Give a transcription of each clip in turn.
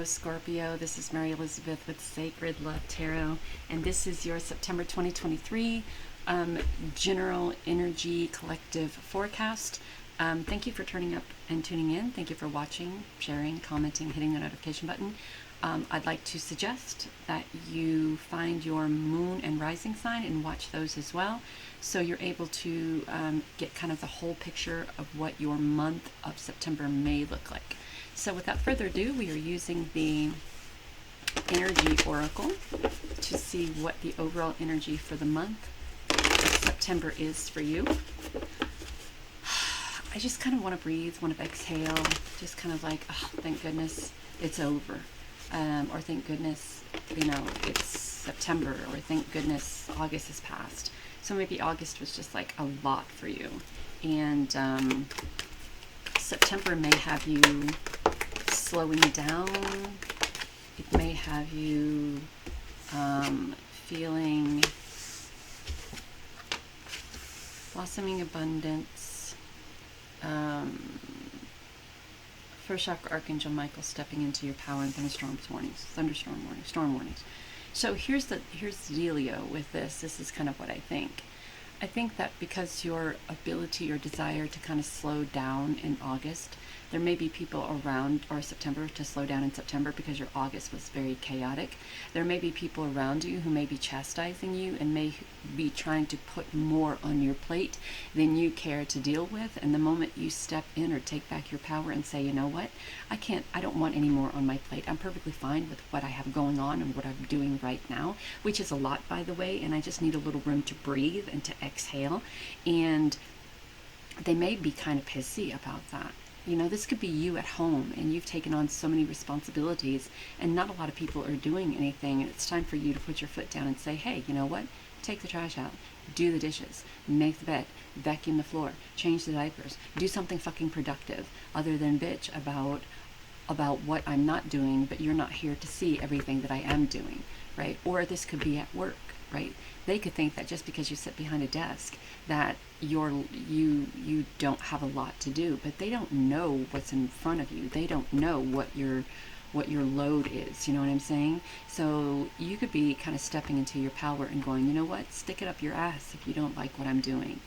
Scorpio. This is Mary Elizabeth with Sacred Love Tarot, and this is your September 2023 general energy collective forecast. Thank you for turning up and tuning in. Thank you for watching, sharing, commenting, hitting the notification button. I'd like to suggest that you find your moon and rising sign and watch those as well, so you're able to get kind of the whole picture of what your month of September may look like. So without further ado, we are using the energy oracle to see what the overall energy for the month of September is for you. I just kind of want to breathe, want to exhale, just kind of like, oh, thank goodness it's over. Or thank goodness, it's September, or thank goodness August has passed. So maybe August was just like a lot for you. And September may have you slowing down. It may have you feeling blossoming abundance. First chakra Archangel Michael stepping into your power and thunderstorm warnings. Storm warnings. So here's the dealio with this. This is kind of what I think. I think that because your ability or desire to kind of slow down in August, there may be people around, or September, to slow down in September because your August was very chaotic. There may be people around you who may be chastising you and may be trying to put more on your plate than you care to deal with. And the moment you step in or take back your power and say, you know what, I don't want any more on my plate. I'm perfectly fine with what I have going on and what I'm doing right now, which is a lot, by the way, and I just need a little room to breathe and to exhale. And they may be kind of pissy about that. This could be you at home and you've taken on so many responsibilities and not a lot of people are doing anything. And it's time for you to put your foot down and say, hey, you know what? Take the trash out, do the dishes, make the bed, vacuum the floor, change the diapers, do something fucking productive other than bitch about what I'm not doing, but you're not here to see everything that I am doing, right? Or this could be at work, right? They could think that just because you sit behind a desk that you don't have a lot to do, but they don't know what's in front of you. They don't know what your load is. You know what I'm saying? So you could be kind of stepping into your power and going, you know what? Stick it up your ass if you don't like what I'm doing.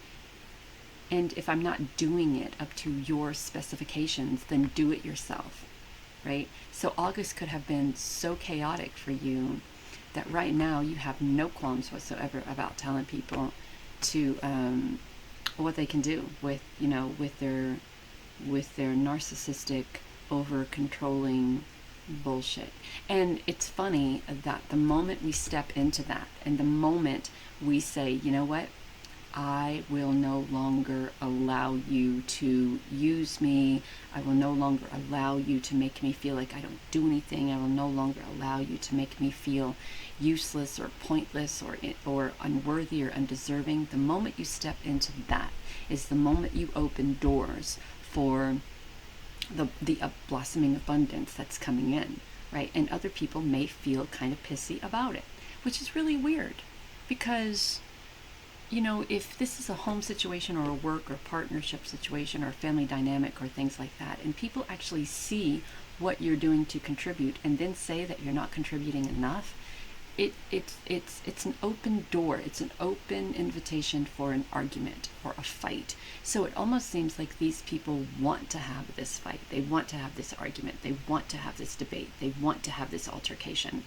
And if I'm not doing it up to your specifications, then do it yourself, right? So August could have been so chaotic for you that right now you have no qualms whatsoever about telling people to what they can do with their narcissistic, over controlling bullshit. And it's funny that the moment we step into that, and the moment we say, you know what, I will no longer allow you to use me. I will no longer allow you to make me feel like I don't do anything. I will no longer allow you to make me feel useless or pointless or unworthy or undeserving. The moment you step into that is the moment you open doors for the blossoming abundance that's coming in, right? And other people may feel kind of pissy about it, which is really weird because if this is a home situation or a work or partnership situation or family dynamic or things like that, and people actually see what you're doing to contribute and then say that you're not contributing enough, it's an open door. It's an open invitation for an argument or a fight. So it almost seems like these people want to have this fight. They want to have this argument. They want to have this debate. They want to have this altercation.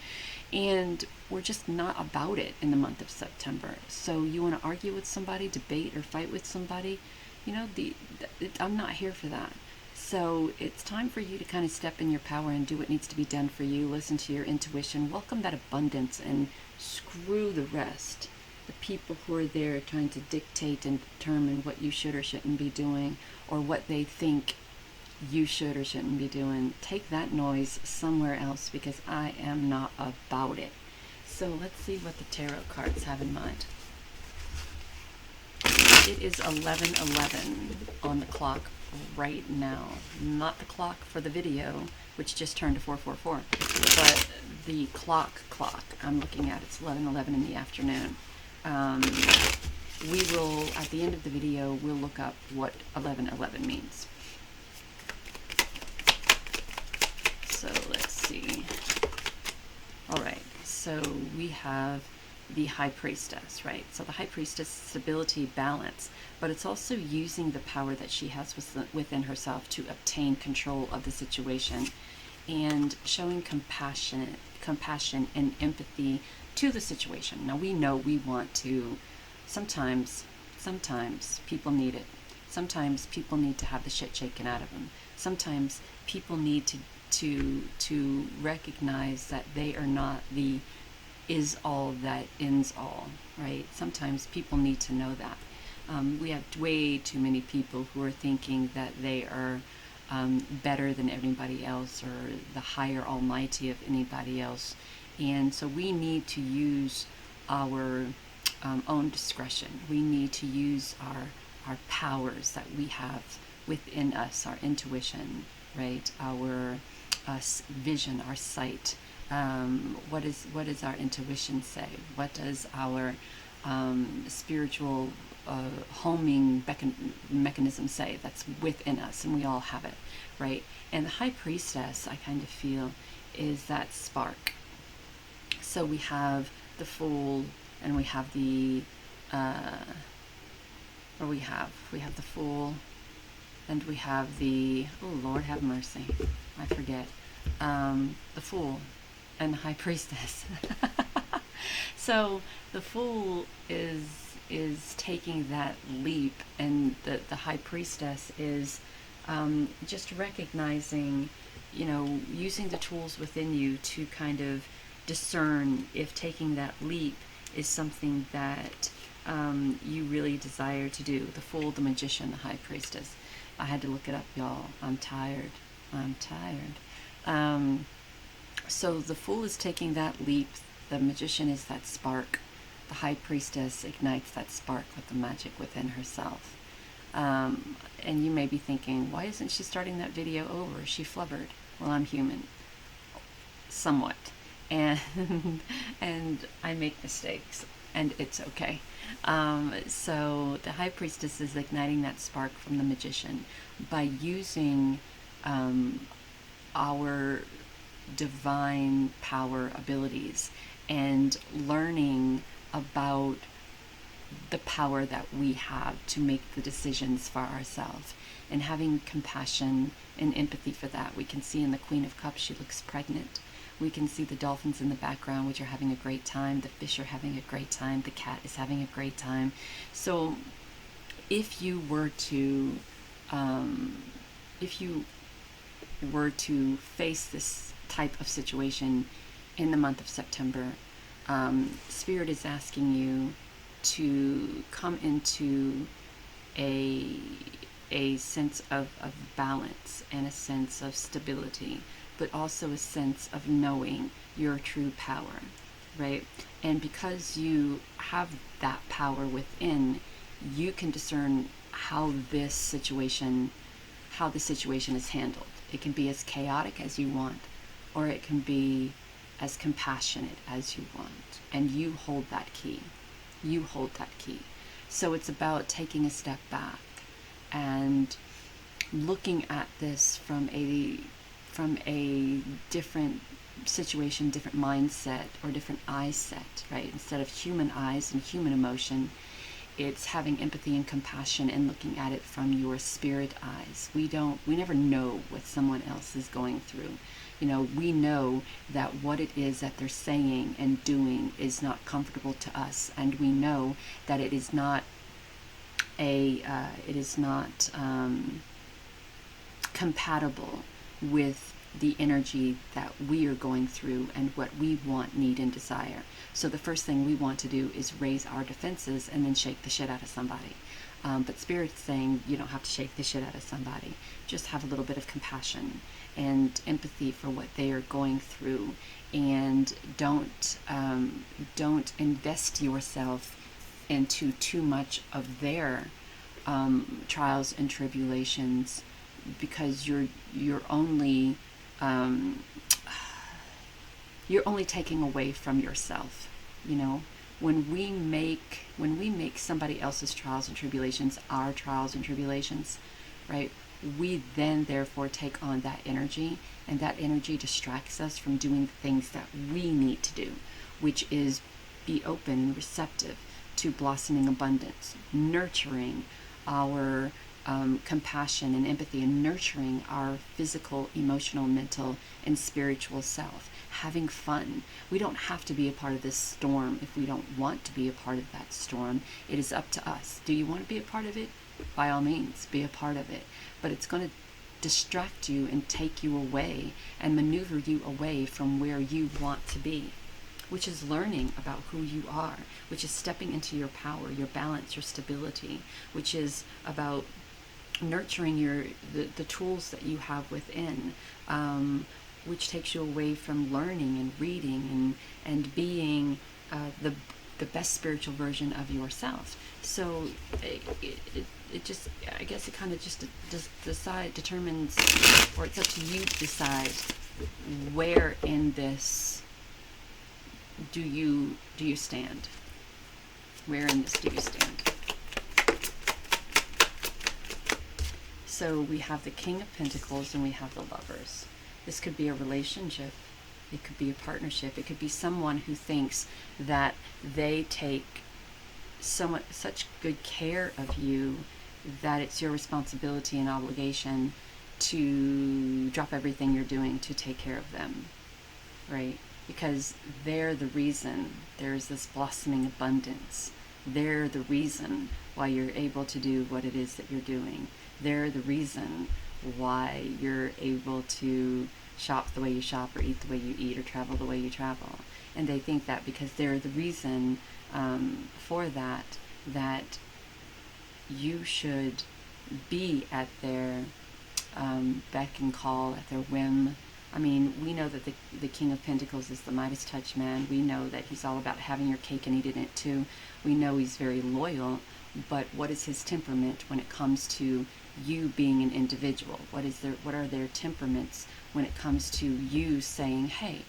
And we're just not about it in the month of September. So you want to argue with somebody, debate or fight with somebody, I'm not here for that. So it's time for you to kind of step in your power and do what needs to be done for you. Listen to your intuition, welcome that abundance, and screw the rest. The people who are there trying to dictate and determine what you should or shouldn't be doing, or what they think you should or shouldn't be doing. Take that noise somewhere else, because I am not about it. So let's see what the tarot cards have in mind. It is 11:11 on the clock right now. Not the clock for the video, which just turned to 4:44, but the clock I'm looking at. It's 11:11 in the afternoon. We will, at the end of the video, we'll look up what 11:11 means. So let's see. so we have the high priestess, right? So the high priestess, stability, balance, but it's also using the power that she has within herself to obtain control of the situation, and showing compassion and empathy to the situation. Now we know we want to, sometimes people need it. Sometimes people need to have the shit shaken out of them. Sometimes people need to recognize that they are not the is all that ends all, right? Sometimes people need to know that. We have way too many people who are thinking that they are better than everybody else, or the higher almighty of anybody else. And so we need to use our own discretion. We need to use our powers that we have within us, our intuition, right? Our vision, our sight. What does our intuition say? What does our spiritual homing mechanism say that's within us? And we all have it, right? And the high priestess, I kind of feel, is that spark. So we have the Fool, and we have the we have the Fool, and we have the, oh Lord have mercy, I forget, the Fool and the high priestess. So the Fool is taking that leap, and the high priestess is just recognizing, using the tools within you to kind of discern if taking that leap is something that you really desire to do. The Fool, the Magician, the high priestess. I had to look it up, y'all. I'm tired. So the Fool is taking that leap. The Magician is that spark. The high priestess ignites that spark with the magic within herself. And you may be thinking, why isn't she starting that video over? She flubbered. Well, I'm human. Somewhat. And I make mistakes, and it's okay. So the high priestess is igniting that spark from the Magician by using our divine power abilities and learning about the power that we have to make the decisions for ourselves, and having compassion and empathy for that. We can see in the Queen of Cups, she looks pregnant. We can see the dolphins in the background, which are having a great time. The fish are having a great time. The cat is having a great time. So if you were to face this type of situation in the month of September, Spirit is asking you to come into a sense of balance and a sense of stability, but also a sense of knowing your true power, right? And because you have that power within, you can discern how the situation is handled. It can be as chaotic as you want, or it can be as compassionate as you want. And you hold that key. You hold that key. So it's about taking a step back and looking at this from a different situation, different mindset, or different eye set, right? Instead of human eyes and human emotion, it's having empathy and compassion and looking at it from your spirit eyes. We never know what someone else is going through. We know that what it is that they're saying and doing is not comfortable to us, and we know that it is not compatible with the energy that we are going through and what we want, need, and desire. So the first thing we want to do is raise our defenses and then shake the shit out of somebody. But Spirit's saying you don't have to shake the shit out of somebody. Just have a little bit of compassion and empathy for what they are going through, and don't invest yourself into too much of their trials and tribulations, because you're only taking away from yourself. When we make somebody else's trials and tribulations our trials and tribulations, right, we then therefore take on that energy, and that energy distracts us from doing the things that we need to do. which is be open and receptive to blossoming abundance, nurturing our compassion and empathy, and nurturing our physical, emotional, mental, and spiritual self. Having fun. We don't have to be a part of this storm if we don't want to be a part of that storm. It is up to us. Do you want to be a part of it? By all means, be a part of it. But it's going to distract you and take you away and maneuver you away from where you want to be, which is learning about who you are, which is stepping into your power, your balance, your stability, which is about nurturing the tools that you have within, which takes you away from learning and reading and being the best spiritual version of yourself. So it just, I guess it kind of just determines, or it's up to you to decide where in this do you stand? Where in this do you stand? So we have the King of Pentacles and we have the Lovers. This could be a relationship. It could be a partnership. It could be someone who thinks that they take such good care of you that it's your responsibility and obligation to drop everything you're doing to take care of them, right? Because they're the reason there's this blossoming abundance. They're the reason why you're able to do what it is that you're doing. They're the reason why you're able to shop the way you shop, or eat the way you eat, or travel the way you travel. And they think that because they're the reason for that you should be at their beck and call, at their whim. I mean, we know that the King of Pentacles is the Midas touch man. We know that he's all about having your cake and eating it too. We know he's very loyal, but what is his temperament when it comes to you being an individual? What are their temperaments when it comes to you saying, hey,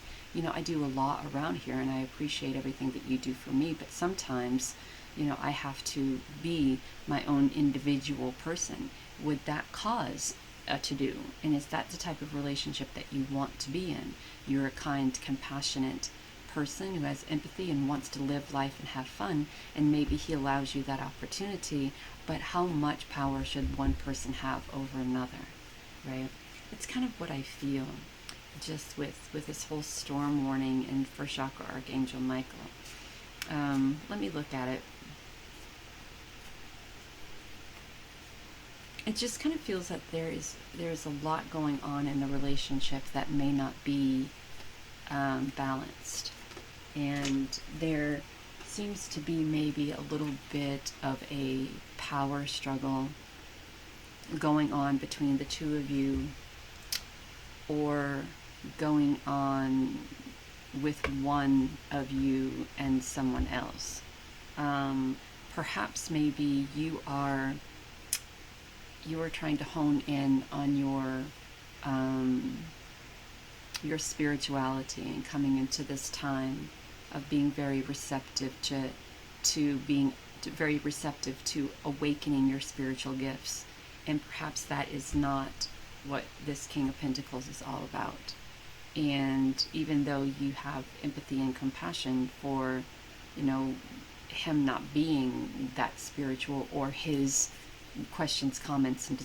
I do a lot around here and I appreciate everything that you do for me, but sometimes, I have to be my own individual person. Would that cause to do? And is that the type of relationship that you want to be in? You're a kind, compassionate person who has empathy and wants to live life and have fun, and maybe he allows you that opportunity, but how much power should one person have over another, right? It's kind of what I feel just with this whole storm warning and first chakra Archangel Michael. Let me look at it. It just kind of feels that there's a lot going on in the relationship that may not be balanced. And there seems to be maybe a little bit of a power struggle going on between the two of you, or going on with one of you and someone else. Perhaps maybe you are trying to hone in on your spirituality, and coming into this time of being very receptive to awakening your spiritual gifts. And perhaps that is not what this King of Pentacles is all about. And even though you have empathy and compassion for, him not being that spiritual, or his questions, comments, and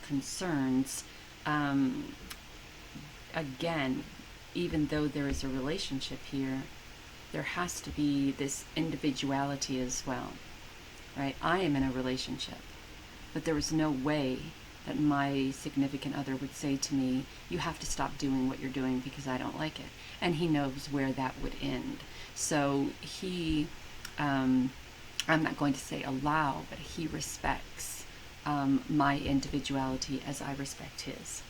concerns, again, even though there is a relationship here, there has to be this individuality as well, right? I am in a relationship, but there is no way that my significant other would say to me, you have to stop doing what you're doing because I don't like it. And he knows where that would end. So he, I'm not going to say allow, but he respects my individuality as I respect his.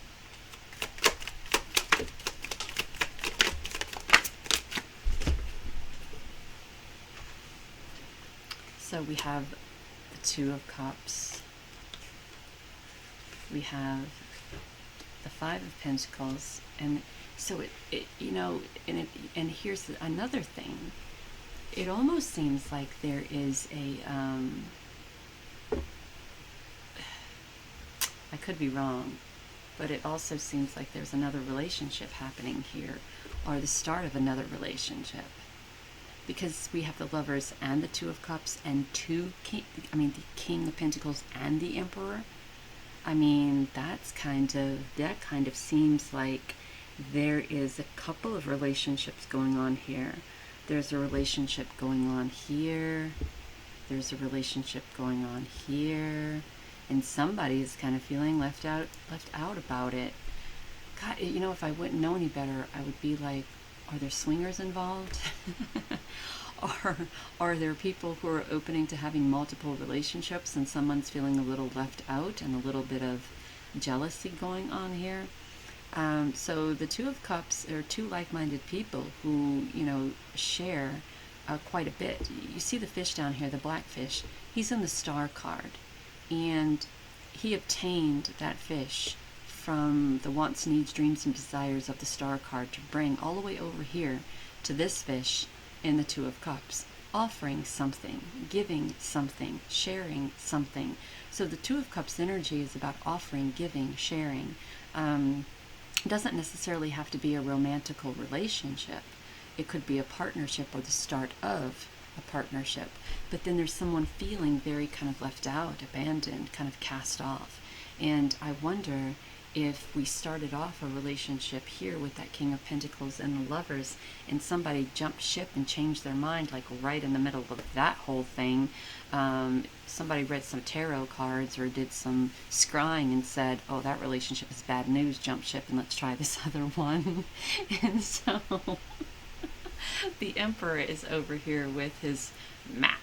So we have the Two of Cups. We have the Five of Pentacles, and so and here's another thing. It almost seems like there is a I could be wrong, but it also seems like there's another relationship happening here, or the start of another relationship. because we have the Lovers and the Two of Cups and the King of Pentacles and the Emperor. I mean, that kind of seems like there is a couple of relationships going on here. There's a relationship going on here. There's a relationship going on here. And somebody is kind of feeling left out about it. God, if I wouldn't know any better, I would be like, are there swingers involved? Or are there people who are opening to having multiple relationships and someone's feeling a little left out and a little bit of jealousy going on here? So the Two of Cups are two like-minded people who, share quite a bit. You see the fish down here, the black fish. He's in the Star card. And he obtained that fish from the wants, needs, dreams, and desires of the Star card to bring all the way over here to this fish in the Two of Cups, offering something, giving something, sharing something. So the Two of Cups energy is about offering, giving, sharing. It doesn't necessarily have to be a romantical relationship. It could be a partnership or the start of a partnership. But then there's someone feeling very kind of left out, abandoned, kind of cast off. And I wonder if we started off a relationship here with that King of Pentacles and the Lovers, and somebody jumped ship and changed their mind, like right in the middle of that whole thing. Somebody read some tarot cards or did some scrying and said, oh, that relationship is bad news, jump ship and let's try this other one. And so the Emperor is over here with his map.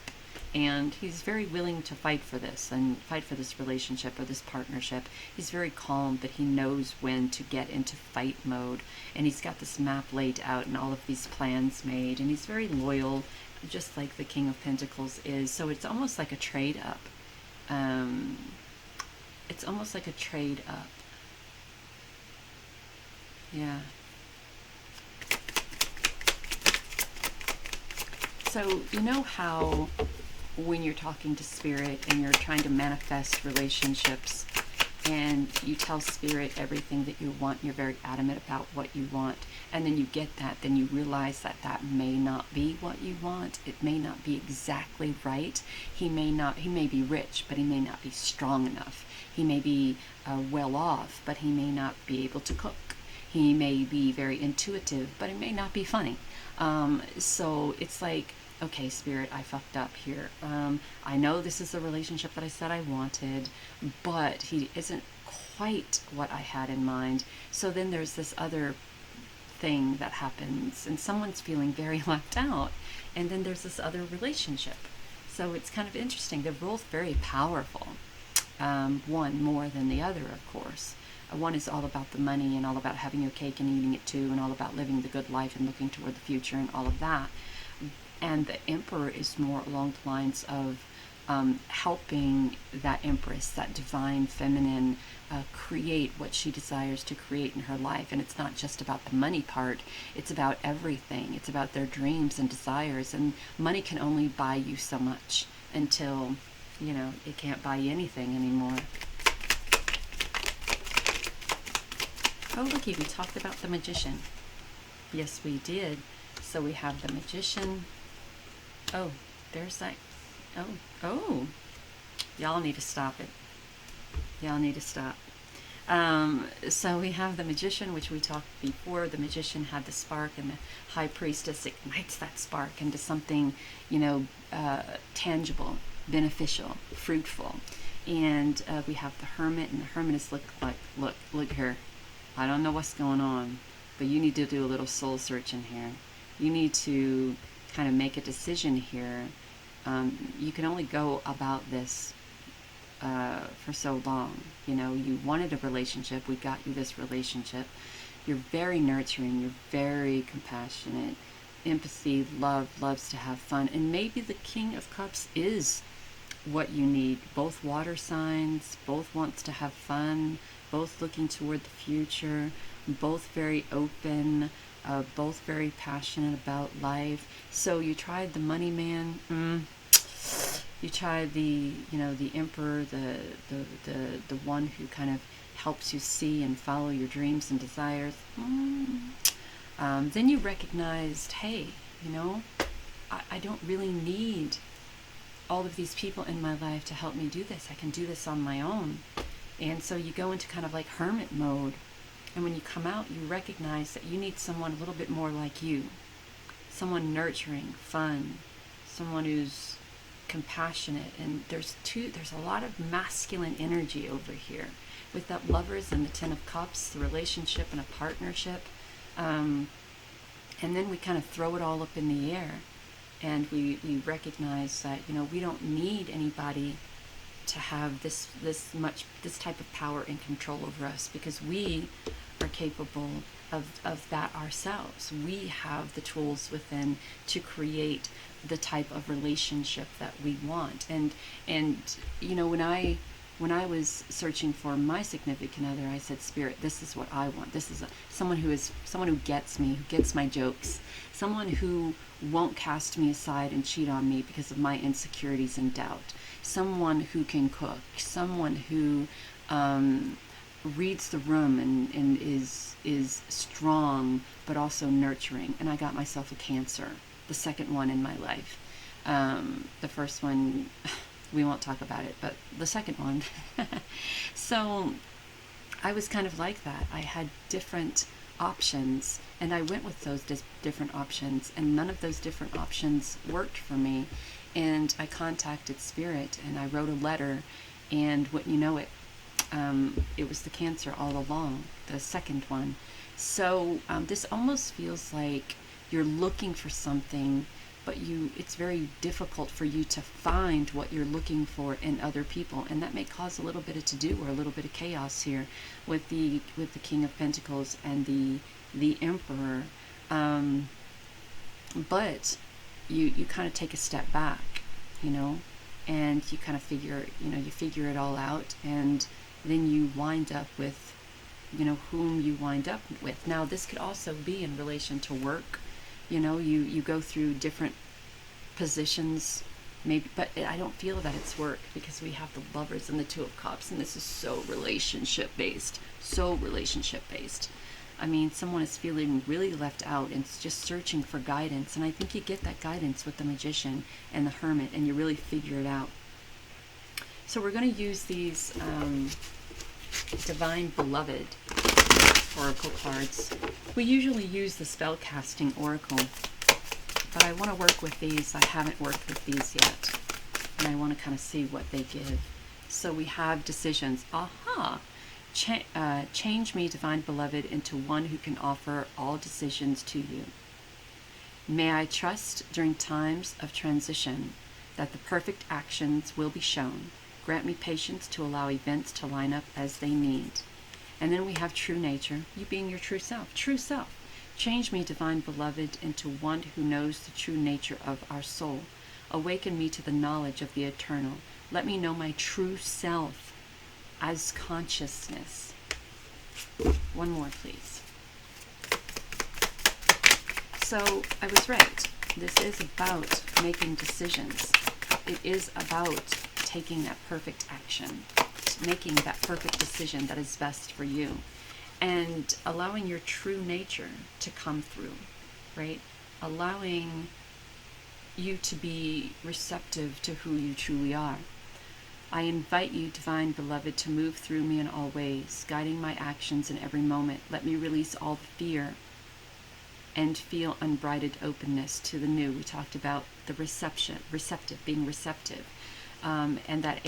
And he's very willing to fight for this and fight for this relationship or this partnership. He's very calm, but he knows when to get into fight mode. And he's got this map laid out and all of these plans made. And he's very loyal, just like the King of Pentacles is. So it's almost like a trade up. It's almost like a trade up. Yeah. So you know how when you're talking to Spirit and you're trying to manifest relationships and you tell Spirit everything that you want, you're very adamant about what you want, and then you get that, then you realize that that may not be what you want. It may not be exactly right. He may be rich, but he may not be strong enough. He may be well off, but he may not be able to cook. He may be very intuitive, but he may not be funny. So it's like, okay, Spirit, I fucked up here. I know this is the relationship that I said I wanted, but he isn't quite what I had in mind. So then there's this other thing that happens, and someone's feeling very left out, and then there's this other relationship. So it's kind of interesting. They're both very powerful. One more than the other, of course. One is all about the money and all about having your cake and eating it too, and all about living the good life and looking toward the future and all of that. And the Emperor is more along the lines of helping that Empress, that divine feminine, create what she desires to create in her life. And it's not just about the money part, it's about everything. It's about their dreams and desires. And money can only buy you so much until, it can't buy you anything anymore. Oh, looky, we talked about the Magician. Yes, we did. So we have the Magician. Oh, there's that. Oh. Y'all need to stop it. Y'all need to stop. So we have the Magician, which we talked before. The Magician had the spark, and the High Priestess ignites that spark into something, tangible, beneficial, fruitful. And we have the Hermit, and the Hermit is look here. I don't know what's going on, but you need to do a little soul searching here. You need to kind of make a decision here. You can only go about this for so long. You wanted a relationship. We got you this relationship. You're very nurturing. You're very compassionate. Empathy, loves to have fun. And maybe the King of Cups is what you need. Both water signs, both wants to have fun, both looking toward the future, both very open, both very passionate about life. So you tried the money man. You tried the Emperor, the one who kind of helps you see and follow your dreams and desires. Then you recognized, hey, I don't really need all of these people in my life to help me do this. I can do this on my own. And so you go into kind of like hermit mode. And when you come out, you recognize that you need someone a little bit more like you. Someone nurturing, fun, someone who's compassionate. And there's a lot of masculine energy over here. With that Lovers and the Ten of Cups, the relationship and a partnership. And then we kind of throw it all up in the air. And we recognize that, we don't need anybody to have this type of power and control over us, because we are capable of that ourselves. We have the tools within to create the type of relationship that we want. And when I was searching for my significant other, I said, Spirit, this is what I want. This is someone who gets me, who gets my jokes, someone who won't cast me aside and cheat on me because of my insecurities and doubt, someone who can cook, someone who reads the room and is strong but also nurturing. And I got myself a Cancer, the second one in my life. The first one, we won't talk about it, but the second one. So I was kind of like that. I had different options, and I went with those different options, and none of those different options worked for me. And I contacted Spirit, and I wrote a letter, and wouldn't you know it, it was the Cancer all along, the second one. So this almost feels like you're looking for something, but it's very difficult for you to find what you're looking for in other people, and that may cause a little bit of to-do or a little bit of chaos here with the King of Pentacles and the Emperor. But you kind of take a step back, and you kind of figure it all out, and then you wind up with whom you wind up with. Now this could also be in relation to work. You go through different positions, maybe, but I don't feel that it's work, because we have the Lovers and the Two of Cups, and this is so relationship based. I mean, someone is feeling really left out and just searching for guidance, and I think you get that guidance with the Magician and the Hermit, and you really figure it out. So we're going to use these Divine Beloved Oracle cards. We usually use the spell casting Oracle, but I want to work with these. I haven't worked with these yet, and I want to kind of see what they give. So we have decisions. Aha! Change me, Divine Beloved, into one who can offer all decisions to you. May I trust during times of transition that the perfect actions will be shown. Grant me patience to allow events to line up as they need. And then we have True Nature, you being your true self. True self. Change me, Divine Beloved, into one who knows the true nature of our soul. Awaken me to the knowledge of the eternal. Let me know my true self as consciousness. One more, please. So I was right. This is about making decisions. It is about taking that perfect action, making that perfect decision that is best for you, and allowing your true nature to come through, right? Allowing you to be receptive to who you truly are. I invite you, Divine Beloved, to move through me in all ways, guiding my actions in every moment. Let me release all the fear and feel unbridled openness to the new. We talked about the being receptive. And that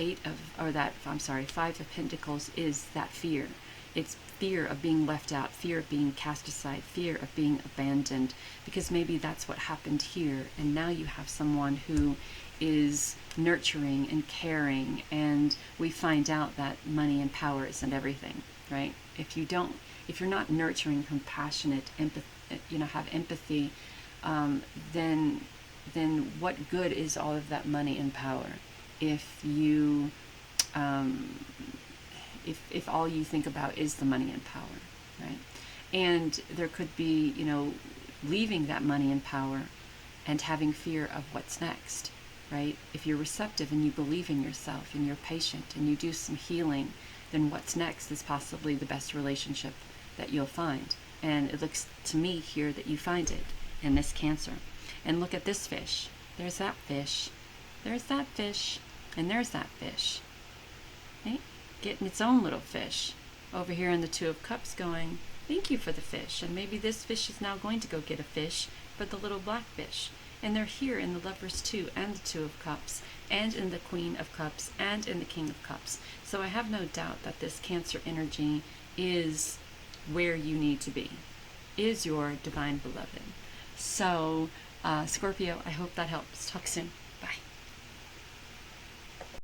Five of Pentacles is that fear. It's fear of being left out, fear of being cast aside, fear of being abandoned, because maybe that's what happened here. And now you have someone who is nurturing and caring, and we find out that money and power isn't everything, right? If you're not nurturing, compassionate, have empathy, then what good is all of that money and power if you if all you think about is the money and power, right? And there could be, leaving that money and power and having fear of what's next, right? If you're receptive and you believe in yourself and you're patient and you do some healing, then what's next is possibly the best relationship that you'll find. And it looks to me here that you find it in this Cancer. And look at this fish. There's that fish. There's that fish. And there's that fish. Right? Getting its own little fish. Over here in the Two of Cups going, thank you for the fish. And maybe this fish is now going to go get a fish for the little black fish. And they're here in the Lovers 2 and the Two of Cups and in the Queen of Cups and in the King of Cups. So I have no doubt that this Cancer energy is where you need to be, is your divine beloved. So, Scorpio, I hope that helps. Talk soon.